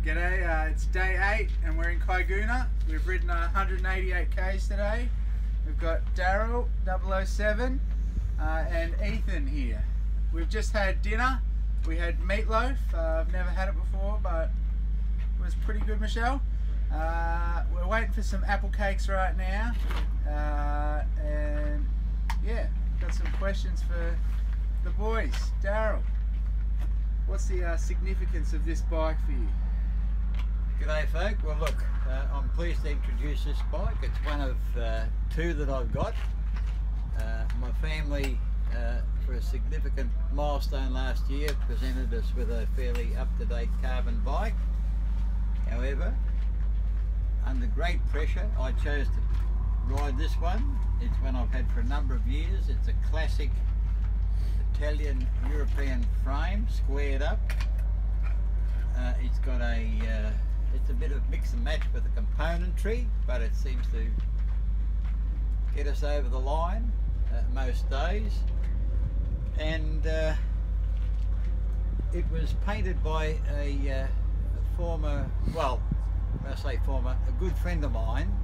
G'day, it's day 8 and we're in Kaiguna. We've ridden 188 k's today. We've got Daryl 007 and Ethan here. We've just had dinner. We had meatloaf. I've never had it before, but it was pretty good, Michelle. We're waiting for some apple cakes right now, and yeah, got some questions for the boys. Daryl, what's the significance of this bike for you? G'day folk. Well look, I'm pleased to introduce this bike. It's one of two that I've got. My family, for a significant milestone last year, presented us with a fairly up-to-date carbon bike. However, under great pressure, I chose to ride this one. It's one I've had for a number of years. It's a classic Italian European frame, squared up. It's got it's a bit of mix and match with the componentry, but it seems to get us over the line most days. And it was painted by a former, well, I say former, a good friend of mine,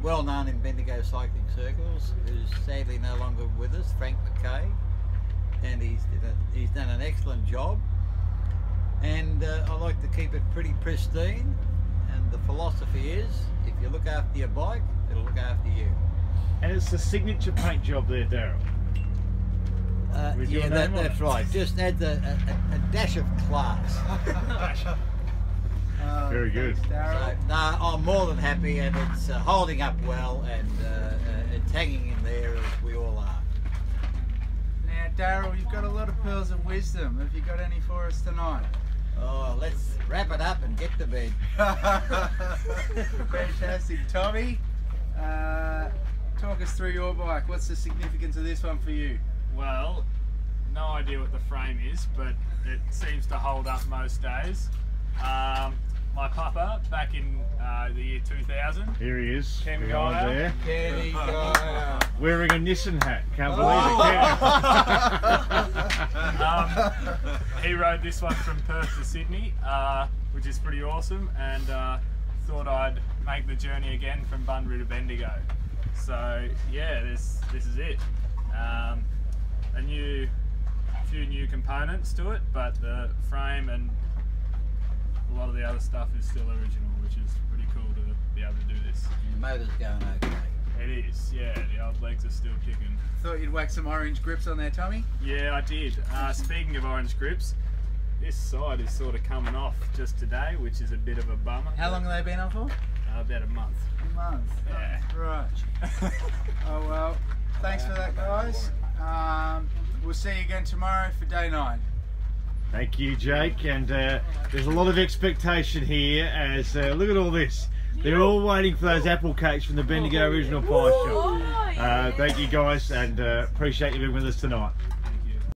well known in Bendigo cycling circles, who's sadly no longer with us, Frank McKay, and he's done an excellent job. And I like to keep it pretty pristine, and the philosophy is, if you look after your bike, it'll look after you. And it's the signature paint job there, Daryl. Yeah, that's right. Just adds a dash of class. Very good. Thanks, So, no, I'm more than happy, and it's holding up well, and it's hanging in there as we all are. Now, Daryl, you've got a lot of pearls of wisdom. Have you got any for us tonight? Oh, let's wrap it up and get to bed. Fantastic. Tommy, talk us through your bike. What's the significance of this one for you? Well, no idea what the frame is, but it seems to hold up most days. My papa, back in the year 2000. Here he is. Ken behind Geyer. there. Kenny Geyer. Wearing a Nissan hat. Can't believe it, Ken. He rode this one from Perth to Sydney, which is pretty awesome, and thought I'd make the journey again from Bunbury to Bendigo. So yeah, this is it. A few new components to it, but the frame and a lot of the other stuff is still original, which is pretty cool to be able to do this. The motor's going okay. It is, yeah, the old legs are still kicking. Thought you'd whack some orange grips on there, Tommy? Yeah, I did. Speaking of orange grips, this side is sort of coming off just today, which is a bit of a bummer. How long have they been on for? About a month. A month. Yeah. Right. Oh well, thanks for that, guys. We'll see you again tomorrow for day 9. Thank you, Jake. And there's a lot of expectation here as, look at all this. They're all waiting for those apple cakes from the Bendigo Original Pie Shop. Thank you, guys, and appreciate you being with us tonight.